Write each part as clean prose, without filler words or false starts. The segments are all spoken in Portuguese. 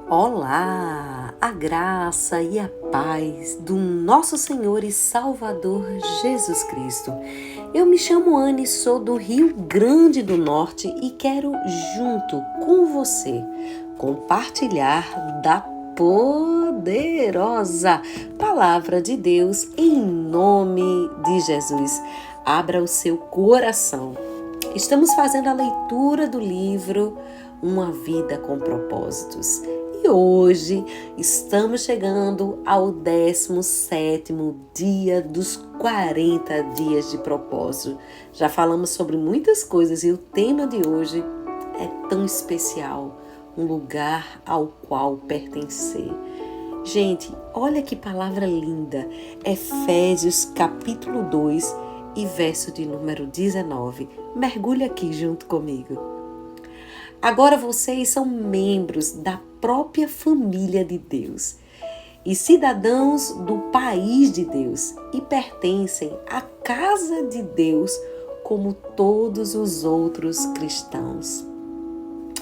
Olá, a graça e a paz do nosso Senhor e Salvador Jesus Cristo. Eu me chamo Anne, sou do Rio Grande do Norte e quero, junto com você, compartilhar da poderosa Palavra de Deus em nome de Jesus. Abra o seu coração. Estamos fazendo a leitura do livro Uma Vida com Propósitos. E hoje estamos chegando ao 17º dia dos 40 dias de propósito. Já falamos sobre muitas coisas e o tema de hoje é tão especial, um lugar ao qual pertencer. Gente, olha que palavra linda, Efésios capítulo 2 e verso de número 19. Mergulhe aqui junto comigo. Agora vocês são membros da própria família de Deus e cidadãos do país de Deus e pertencem à casa de Deus como todos os outros cristãos.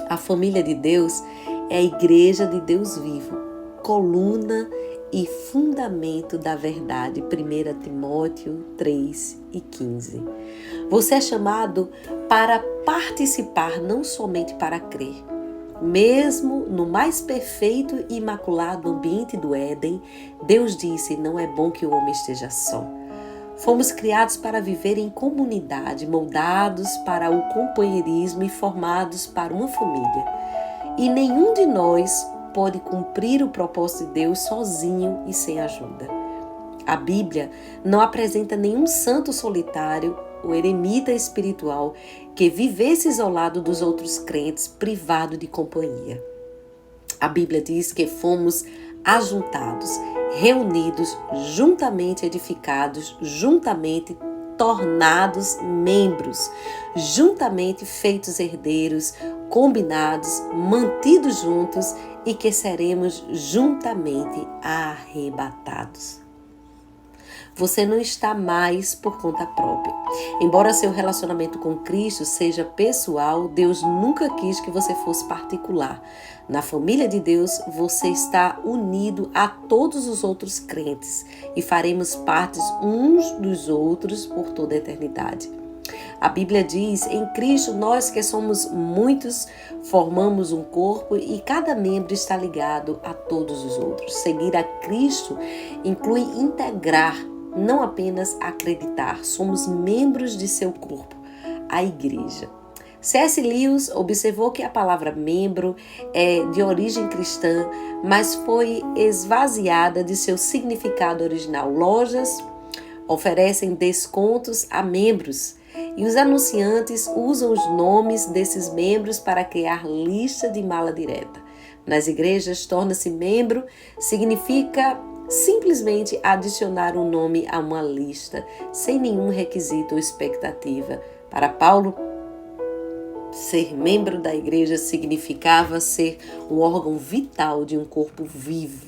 A família de Deus é a igreja de Deus vivo, coluna e fundamento da verdade. 1 Timóteo 3:15. Você é chamado para participar, não somente para crer. Mesmo no mais perfeito e imaculado ambiente do Éden, Deus disse: não é bom que o homem esteja só. Fomos criados para viver em comunidade, moldados para o companheirismo e formados para uma família. E nenhum de nós pode cumprir o propósito de Deus sozinho e sem ajuda. A Bíblia não apresenta nenhum santo solitário ou eremita espiritual que vivesse isolado dos outros crentes, privado de companhia. A Bíblia diz que fomos ajuntados, reunidos, juntamente edificados, juntamente tornados membros, juntamente feitos herdeiros, combinados, mantidos juntos e que seremos juntamente arrebatados. Você não está mais por conta própria. Embora seu relacionamento com Cristo seja pessoal, Deus nunca quis que você fosse particular. Na família de Deus, você está unido a todos os outros crentes e faremos parte uns dos outros por toda a eternidade. A Bíblia diz: em Cristo, nós que somos muitos, formamos um corpo e cada membro está ligado a todos os outros. Seguir a Cristo inclui integrar, não apenas acreditar. Somos membros de seu corpo, a igreja. C.S. Lewis observou que a palavra membro é de origem cristã, mas foi esvaziada de seu significado original. Lojas oferecem descontos a membros e os anunciantes usam os nomes desses membros para criar lista de mala direta. Nas igrejas, torna-se membro significa simplesmente adicionar um nome a uma lista, sem nenhum requisito ou expectativa. Para Paulo, ser membro da igreja significava ser um órgão vital de um corpo vivo,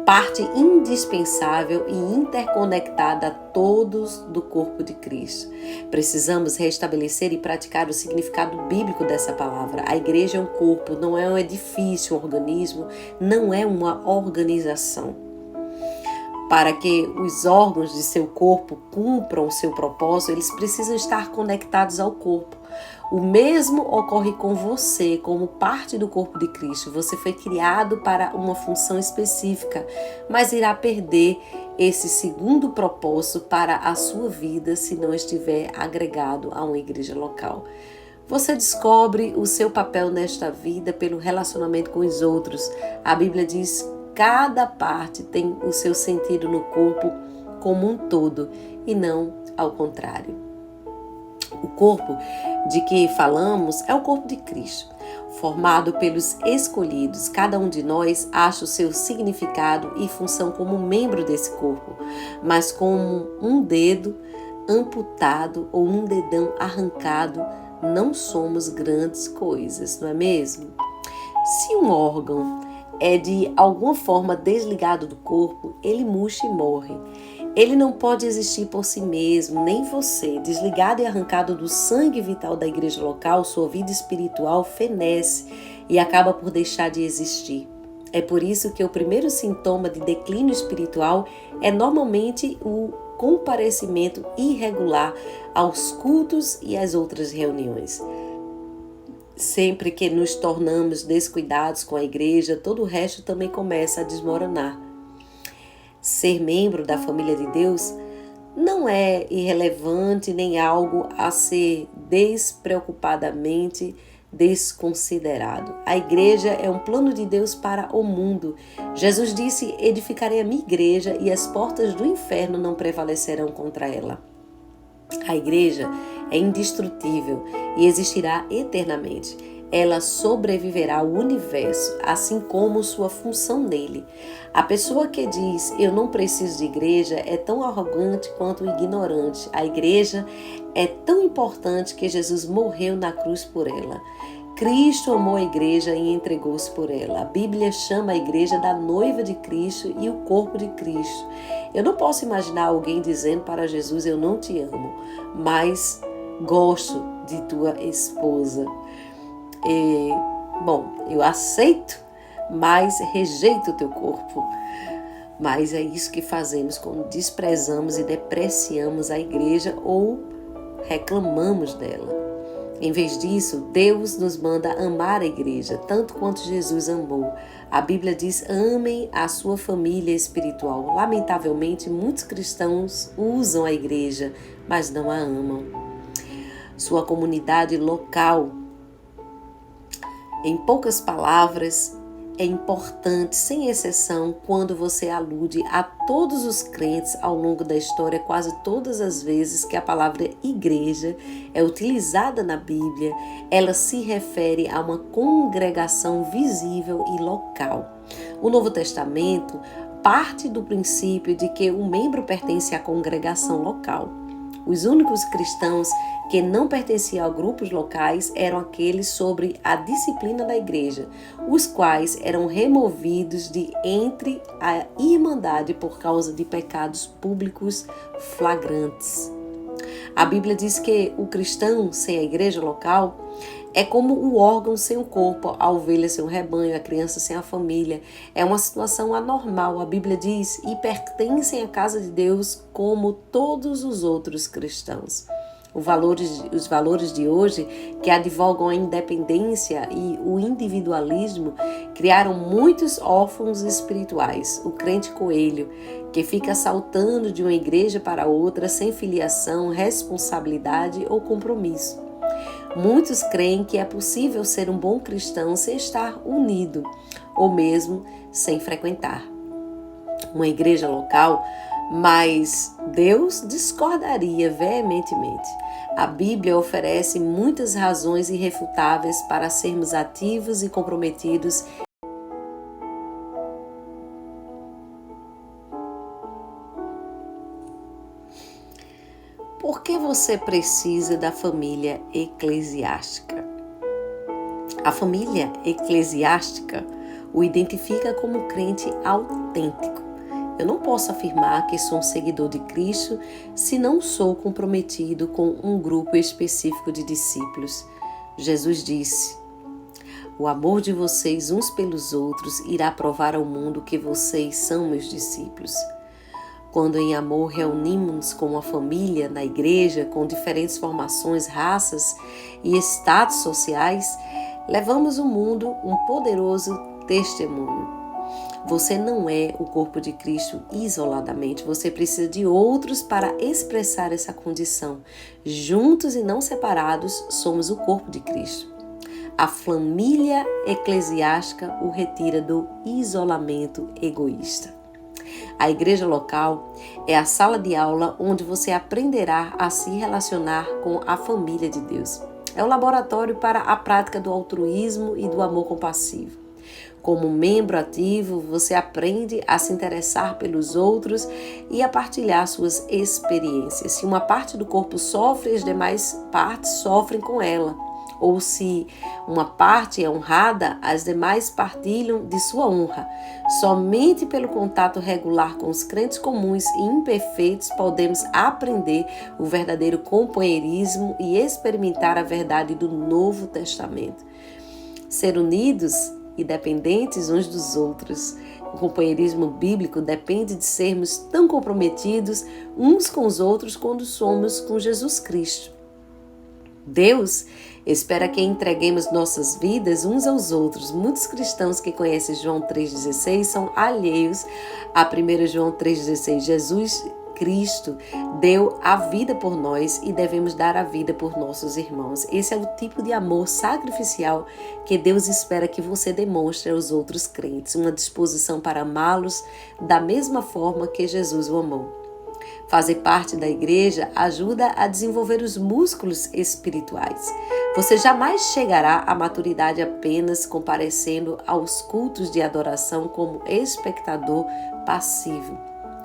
parte indispensável e interconectada a todos do corpo de Cristo. Precisamos restabelecer e praticar o significado bíblico dessa palavra. A igreja é um corpo, não é um edifício, um organismo, não é uma organização. Para que os órgãos de seu corpo cumpram o seu propósito, eles precisam estar conectados ao corpo. O mesmo ocorre com você, como parte do corpo de Cristo. Você foi criado para uma função específica, mas irá perder esse segundo propósito para a sua vida se não estiver agregado a uma igreja local. Você descobre o seu papel nesta vida pelo relacionamento com os outros. A Bíblia diz: cada parte tem o seu sentido no corpo como um todo e não ao contrário. O corpo de que falamos é o corpo de Cristo, formado pelos escolhidos. Cada um de nós acha o seu significado e função como membro desse corpo, mas como um dedo amputado ou um dedão arrancado, não somos grandes coisas, não é mesmo? Se um órgão é de alguma forma desligado do corpo, ele murcha e morre. Ele não pode existir por si mesmo, nem você. Desligado e arrancado do sangue vital da igreja local, sua vida espiritual fenece e acaba por deixar de existir. É por isso que o primeiro sintoma de declínio espiritual é normalmente o comparecimento irregular aos cultos e às outras reuniões. Sempre que nos tornamos descuidados com a igreja, todo o resto também começa a desmoronar. Ser membro da família de Deus não é irrelevante nem algo a ser despreocupadamente desconsiderado. A igreja é um plano de Deus para o mundo. Jesus disse: edificarei a minha igreja e as portas do inferno não prevalecerão contra ela. A igreja é indestrutível e existirá eternamente. Ela sobreviverá ao universo, assim como sua função nele. A pessoa que diz, eu não preciso de igreja, é tão arrogante quanto ignorante. A igreja é tão importante que Jesus morreu na cruz por ela. Cristo amou a igreja e entregou-se por ela. A Bíblia chama a igreja da noiva de Cristo e o corpo de Cristo. Eu não posso imaginar alguém dizendo para Jesus, eu não te amo, mas gosto de tua esposa. Eu aceito, mas rejeito o teu corpo. Mas é isso que fazemos quando desprezamos e depreciamos a igreja ou reclamamos dela. Em vez disso, Deus nos manda amar a igreja, tanto quanto Jesus amou. A Bíblia diz, amem a sua família espiritual. Lamentavelmente, muitos cristãos usam a igreja, mas não a amam. Sua comunidade local, em poucas palavras, é importante, sem exceção, quando você alude a todos os crentes ao longo da história, quase todas as vezes que a palavra igreja é utilizada na Bíblia, ela se refere a uma congregação visível e local. O Novo Testamento parte do princípio de que o membro pertence à congregação local. Os únicos cristãos que não pertenciam a grupos locais eram aqueles sobre a disciplina da igreja, os quais eram removidos de entre a irmandade por causa de pecados públicos flagrantes. A Bíblia diz que o cristão sem a igreja local é como o órgão sem o corpo, a ovelha sem o rebanho, a criança sem a família. É uma situação anormal. A Bíblia diz, e pertencem à casa de Deus como todos os outros cristãos. Os valores de hoje, que advogam a independência e o individualismo, criaram muitos órfãos espirituais. O crente coelho, que fica saltando de uma igreja para outra sem filiação, responsabilidade ou compromisso. Muitos creem que é possível ser um bom cristão sem estar unido, ou mesmo sem frequentar uma igreja local, mas Deus discordaria veementemente. A Bíblia oferece muitas razões irrefutáveis para sermos ativos e comprometidos. Por que você precisa da família eclesiástica? A família eclesiástica o identifica como crente autêntico. Eu não posso afirmar que sou um seguidor de Cristo se não sou comprometido com um grupo específico de discípulos. Jesus disse, o amor de vocês uns pelos outros irá provar ao mundo que vocês são meus discípulos. Quando em amor reunimos como uma família na igreja, com diferentes formações, raças e status sociais, levamos ao mundo um poderoso testemunho. Você não é o corpo de Cristo isoladamente, você precisa de outros para expressar essa condição. Juntos e não separados, somos o corpo de Cristo. A família eclesiástica o retira do isolamento egoísta. A igreja local é a sala de aula onde você aprenderá a se relacionar com a família de Deus. É o laboratório para a prática do altruísmo e do amor compassivo. Como membro ativo, você aprende a se interessar pelos outros e a partilhar suas experiências. Se uma parte do corpo sofre, as demais partes sofrem com ela. Ou se uma parte é honrada, as demais partilham de sua honra. Somente pelo contato regular com os crentes comuns e imperfeitos podemos aprender o verdadeiro companheirismo e experimentar a verdade do Novo Testamento. Ser unidos e dependentes uns dos outros. O companheirismo bíblico depende de sermos tão comprometidos uns com os outros quando somos com Jesus Cristo. Deus espera que entreguemos nossas vidas uns aos outros. Muitos cristãos que conhecem João 3,16 são alheios a 1 João 3,16. Jesus Cristo deu a vida por nós e devemos dar a vida por nossos irmãos. Esse é o tipo de amor sacrificial que Deus espera que você demonstre aos outros crentes, uma disposição para amá-los da mesma forma que Jesus o amou. Fazer parte da igreja ajuda a desenvolver os músculos espirituais. Você jamais chegará à maturidade apenas comparecendo aos cultos de adoração como espectador passivo.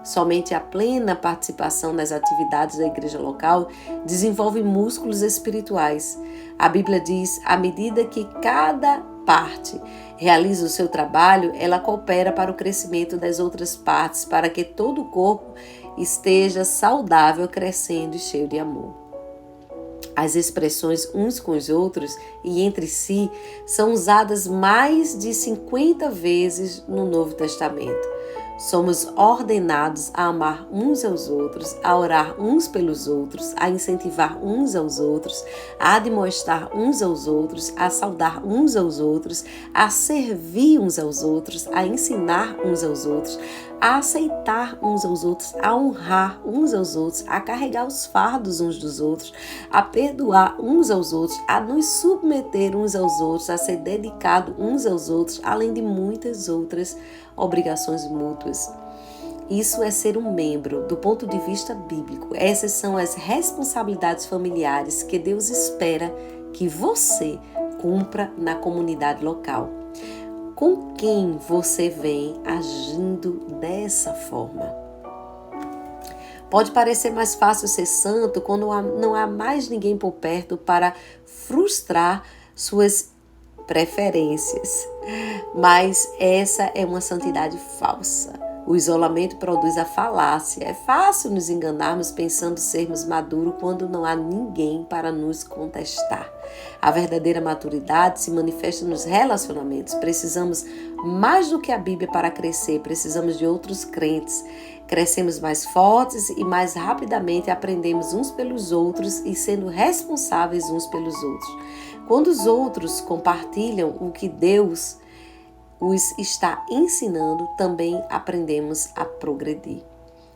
Somente a plena participação nas atividades da igreja local desenvolve músculos espirituais. A Bíblia diz, à medida que cada parte realiza o seu trabalho, ela coopera para o crescimento das outras partes, para que todo o corpo esteja saudável, crescendo e cheio de amor. As expressões uns com os outros e entre si são usadas mais de 50 vezes no Novo Testamento. Somos ordenados a amar uns aos outros, a orar uns pelos outros, a incentivar uns aos outros, a admoestar uns aos outros, a saudar uns aos outros, a servir uns aos outros, a ensinar uns aos outros, a aceitar uns aos outros, a honrar uns aos outros, a carregar os fardos uns dos outros, a perdoar uns aos outros, a nos submeter uns aos outros, a ser dedicado uns aos outros, além de muitas outras obrigações mútuas. Isso é ser um membro do ponto de vista bíblico. Essas são as responsabilidades familiares que Deus espera que você cumpra na comunidade local. Com quem você vem agindo dessa forma? Pode parecer mais fácil ser santo quando não há mais ninguém por perto para frustrar suas preferências. Mas essa é uma santidade falsa. O isolamento produz a falácia. É fácil nos enganarmos pensando sermos maduros quando não há ninguém para nos contestar. A verdadeira maturidade se manifesta nos relacionamentos. Precisamos mais do que a Bíblia para crescer. Precisamos de outros crentes. Crescemos mais fortes e mais rapidamente aprendemos uns pelos outros e sendo responsáveis uns pelos outros. Quando os outros compartilham o que Deus os está ensinando, também aprendemos a progredir.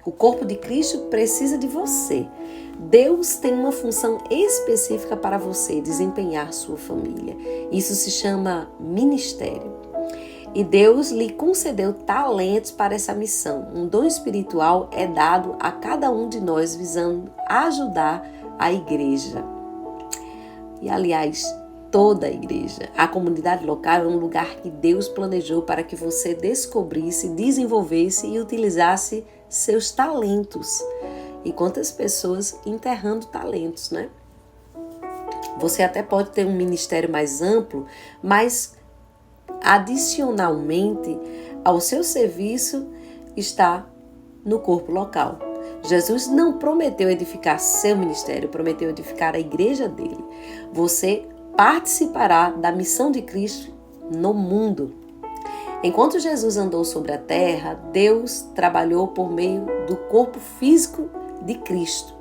O corpo de Cristo precisa de você. Deus tem uma função específica para você desempenhar sua família. Isso se chama ministério. E Deus lhe concedeu talentos para essa missão. Um dom espiritual é dado a cada um de nós visando ajudar a igreja. E aliás, toda a igreja. A comunidade local é um lugar que Deus planejou para que você descobrisse, desenvolvesse e utilizasse seus talentos. E quantas pessoas enterrando talentos, né? Você até pode ter um ministério mais amplo, mas adicionalmente ao seu serviço está no corpo local. Jesus não prometeu edificar seu ministério, prometeu edificar a igreja dele. Você participará da missão de Cristo no mundo. Enquanto Jesus andou sobre a terra, Deus trabalhou por meio do corpo físico de Cristo.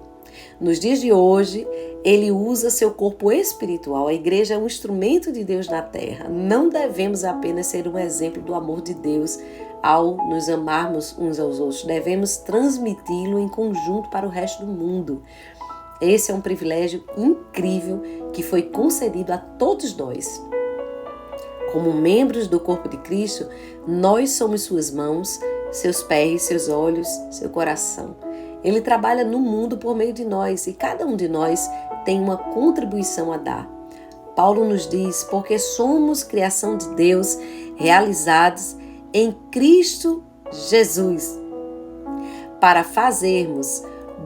Nos dias de hoje, Ele usa seu corpo espiritual. A igreja é um instrumento de Deus na terra. Não devemos apenas ser um exemplo do amor de Deus ao nos amarmos uns aos outros. Devemos transmiti-lo em conjunto para o resto do mundo. Esse é um privilégio incrível que foi concedido a todos nós. Como membros do corpo de Cristo, nós somos suas mãos, seus pés, seus olhos, seu coração. Ele trabalha no mundo por meio de nós e cada um de nós tem uma contribuição a dar. Paulo nos diz, porque somos criação de Deus, realizados em Cristo Jesus, para fazermos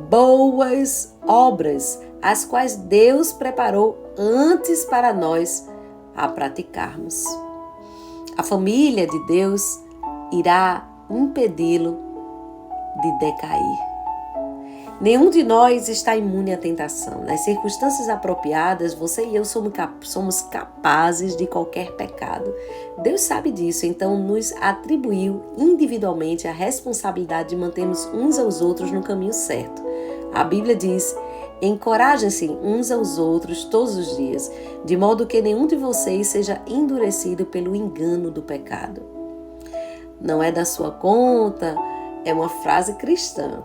boas obras, as quais Deus preparou antes para nós a praticarmos. A família de Deus irá impedi-lo de decair. Nenhum de nós está imune à tentação. Nas circunstâncias apropriadas, você e eu somos capazes de qualquer pecado. Deus sabe disso, então nos atribuiu individualmente a responsabilidade de mantermos uns aos outros no caminho certo. A Bíblia diz: encorajem-se uns aos outros todos os dias, de modo que nenhum de vocês seja endurecido pelo engano do pecado. Não é da sua conta, é uma frase cristã.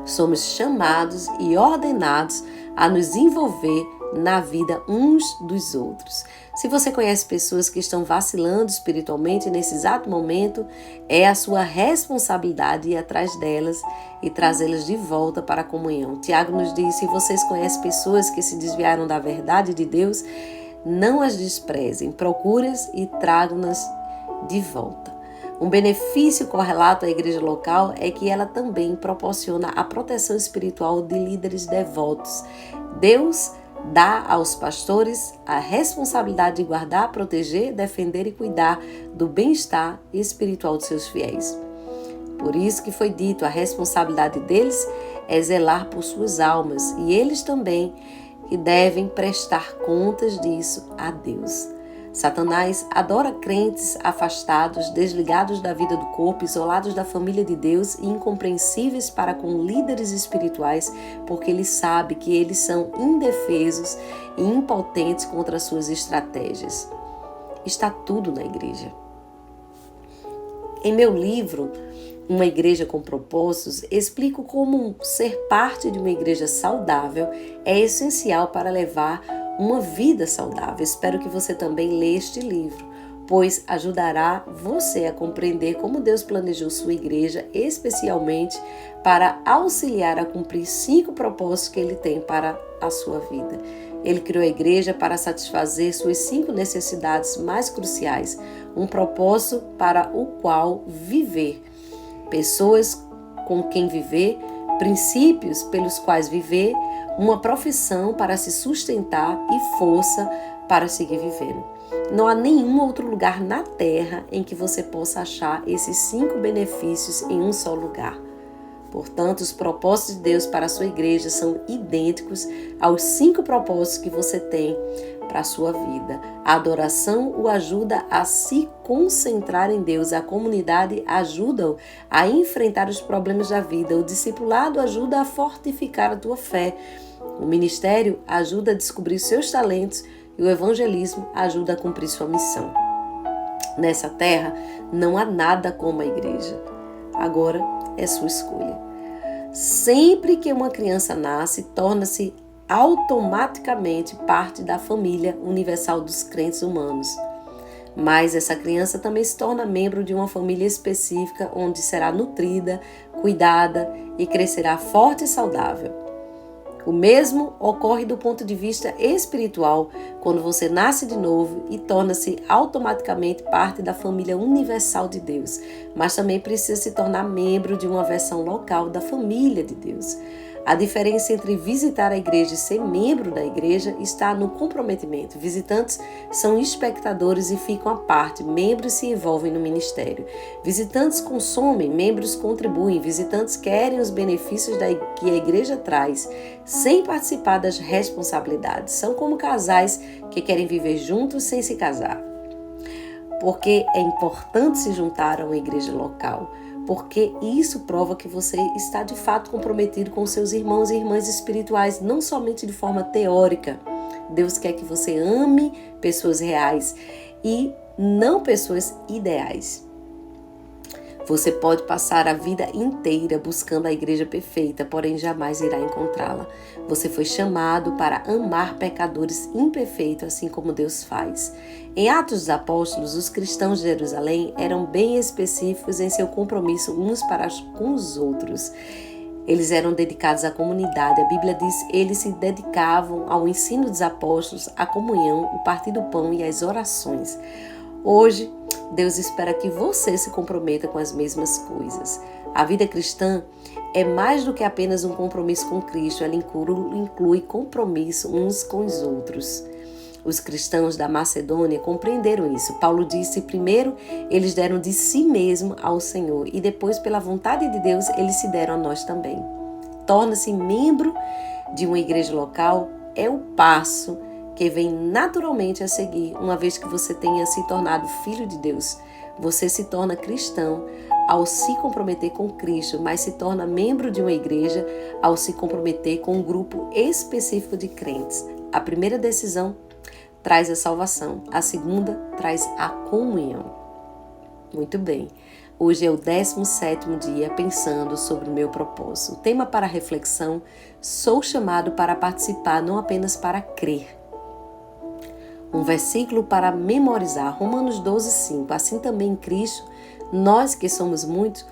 Somos chamados e ordenados a nos envolver na vida uns dos outros. Se você conhece pessoas que estão vacilando espiritualmente nesse exato momento, é a sua responsabilidade ir atrás delas e trazê-las de volta para a comunhão. Tiago nos diz: se vocês conhecem pessoas que se desviaram da verdade de Deus, não as desprezem, procure-as e tragam-nas de volta. Um benefício correlato à igreja local é que ela também proporciona a proteção espiritual de líderes devotos. Deus dá aos pastores a responsabilidade de guardar, proteger, defender e cuidar do bem-estar espiritual de seus fiéis. Por isso que foi dito, a responsabilidade deles é zelar por suas almas e eles também que devem prestar contas disso a Deus. Satanás adora crentes afastados, desligados da vida do corpo, isolados da família de Deus e incompreensíveis para com líderes espirituais, porque ele sabe que eles são indefesos e impotentes contra suas estratégias. Está tudo na igreja. Em meu livro, Uma Igreja com Propósitos, explico como ser parte de uma igreja saudável é essencial para levar uma vida saudável. Espero que você também leia este livro, pois ajudará você a compreender como Deus planejou sua igreja, especialmente para auxiliar a cumprir 5 propósitos que Ele tem para a sua vida. Ele criou a igreja para satisfazer suas 5 necessidades mais cruciais, um propósito para o qual viver, pessoas com quem viver, princípios pelos quais viver, uma profissão para se sustentar e força para seguir vivendo. Não há nenhum outro lugar na Terra em que você possa achar esses 5 benefícios em um só lugar. Portanto, os propósitos de Deus para a sua igreja são idênticos aos 5 propósitos que você tem para a sua vida. A adoração o ajuda a se concentrar em Deus. A comunidade ajuda-o a enfrentar os problemas da vida. O discipulado ajuda a fortificar a tua fé. O ministério ajuda a descobrir seus talentos e o evangelismo ajuda a cumprir sua missão. Nessa terra não há nada como a igreja. Agora é sua escolha. Sempre que uma criança nasce, torna-se automaticamente parte da família universal dos crentes humanos. Mas essa criança também se torna membro de uma família específica onde será nutrida, cuidada e crescerá forte e saudável. O mesmo ocorre do ponto de vista espiritual quando você nasce de novo e torna-se automaticamente parte da família universal de Deus, mas também precisa se tornar membro de uma versão local da família de Deus. A diferença entre visitar a igreja e ser membro da igreja está no comprometimento. Visitantes são espectadores e ficam à parte, membros se envolvem no ministério. Visitantes consomem, membros contribuem. Visitantes querem os benefícios que a igreja traz, sem participar das responsabilidades. São como casais que querem viver juntos sem se casar. Porque é importante se juntar a uma igreja local. Porque isso prova que você está de fato comprometido com seus irmãos e irmãs espirituais, não somente de forma teórica. Deus quer que você ame pessoas reais e não pessoas ideais. Você pode passar a vida inteira buscando a igreja perfeita, porém jamais irá encontrá-la. Você foi chamado para amar pecadores imperfeitos, assim como Deus faz. Em Atos dos Apóstolos, os cristãos de Jerusalém eram bem específicos em seu compromisso uns para com os outros. Eles eram dedicados à comunidade. A Bíblia diz que eles se dedicavam ao ensino dos apóstolos, à comunhão, o partir do pão e às orações. Hoje, Deus espera que você se comprometa com as mesmas coisas. A vida cristã é mais do que apenas um compromisso com Cristo, ela inclui compromisso uns com os outros. Os cristãos da Macedônia compreenderam isso. Paulo disse: primeiro eles deram de si mesmo ao Senhor e depois, pela vontade de Deus, eles se deram a nós também. torna-se membro de uma igreja local é o passo que vem naturalmente a seguir, uma vez que você tenha se tornado filho de Deus. Você se torna cristão ao se comprometer com Cristo, mas se torna membro de uma igreja ao se comprometer com um grupo específico de crentes. A primeira decisão traz a salvação, a segunda traz a comunhão. Muito bem, hoje é o 17º dia pensando sobre o meu propósito. O tema para reflexão: sou chamado para participar, não apenas para crer. Um versículo para memorizar, Romanos 12:5. Assim também em Cristo, nós que somos muitos,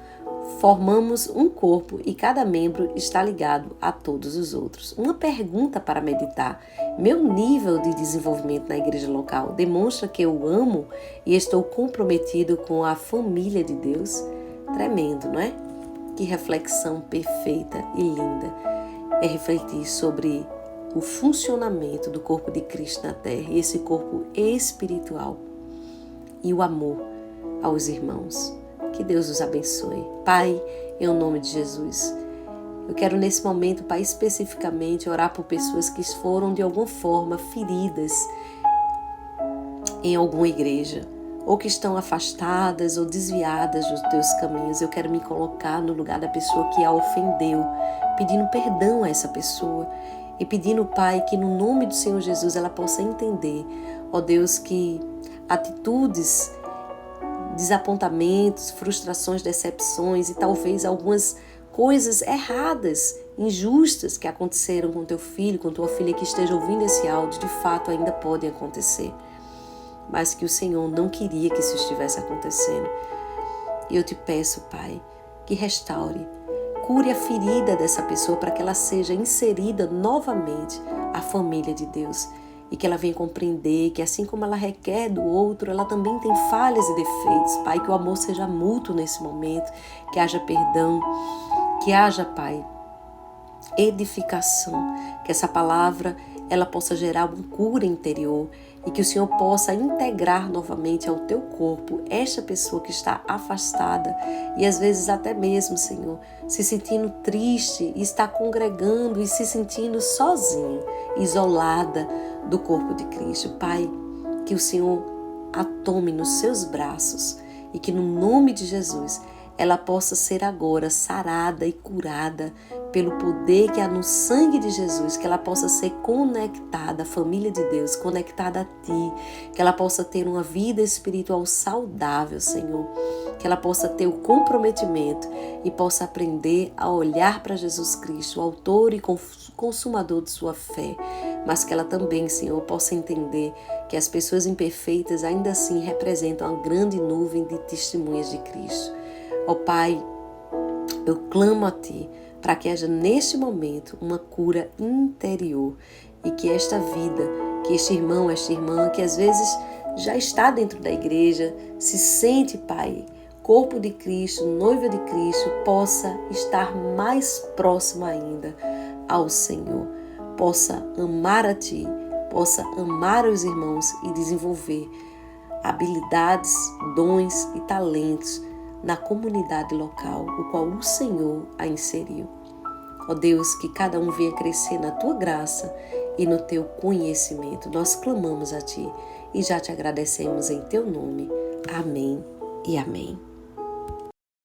formamos um corpo e cada membro está ligado a todos os outros. Uma pergunta para meditar: meu nível de desenvolvimento na igreja local demonstra que eu amo e estou comprometido com a família de Deus? Tremendo, não é? Que reflexão perfeita e linda é refletir sobre o funcionamento do corpo de Cristo na terra, esse corpo espiritual e o amor aos irmãos. Que Deus os abençoe. Pai, em nome de Jesus, eu quero nesse momento, Pai, especificamente orar por pessoas que foram de alguma forma feridas em alguma igreja, ou que estão afastadas ou desviadas dos teus caminhos. Eu quero me colocar no lugar da pessoa que a ofendeu, pedindo perdão a essa pessoa e pedindo, Pai, que no nome do Senhor Jesus ela possa entender, ó Deus, que atitudes, desapontamentos, frustrações, decepções e talvez algumas coisas erradas, injustas que aconteceram com teu filho, com tua filha que esteja ouvindo esse áudio, de fato ainda podem acontecer, mas que o Senhor não queria que isso estivesse acontecendo. E eu te peço, Pai, que restaure, cure a ferida dessa pessoa para que ela seja inserida novamente à família de Deus e que ela venha compreender que assim como ela requer do outro, ela também tem falhas e defeitos. Pai, que o amor seja mútuo nesse momento, que haja perdão, que haja, Pai, edificação, que essa palavra ela possa gerar uma cura interior e que o Senhor possa integrar novamente ao teu corpo esta pessoa que está afastada e às vezes até mesmo, Senhor, se sentindo triste e está congregando e se sentindo sozinha, isolada do corpo de Cristo. Pai, que o Senhor a tome nos seus braços e que no nome de Jesus ela possa ser agora sarada e curada pelo poder que há no sangue de Jesus, que ela possa ser conectada à família de Deus, conectada a Ti, que ela possa ter uma vida espiritual saudável, Senhor, que ela possa ter o comprometimento e possa aprender a olhar para Jesus Cristo, o autor e consumador de sua fé, mas que ela também, Senhor, possa entender que as pessoas imperfeitas ainda assim representam uma grande nuvem de testemunhas de Cristo. Ó Pai, eu clamo a Ti para que haja neste momento uma cura interior e que esta vida, que este irmão, esta irmã, que às vezes já está dentro da igreja, se sente, Pai, corpo de Cristo, noiva de Cristo, possa estar mais próximo ainda ao Senhor, possa amar a Ti, possa amar os irmãos e desenvolver habilidades, dons e talentos na comunidade local, o qual o Senhor a inseriu. Ó Deus, que cada um venha crescer na Tua graça e no Teu conhecimento. Nós clamamos a Ti e já te agradecemos em Teu nome. Amém e amém.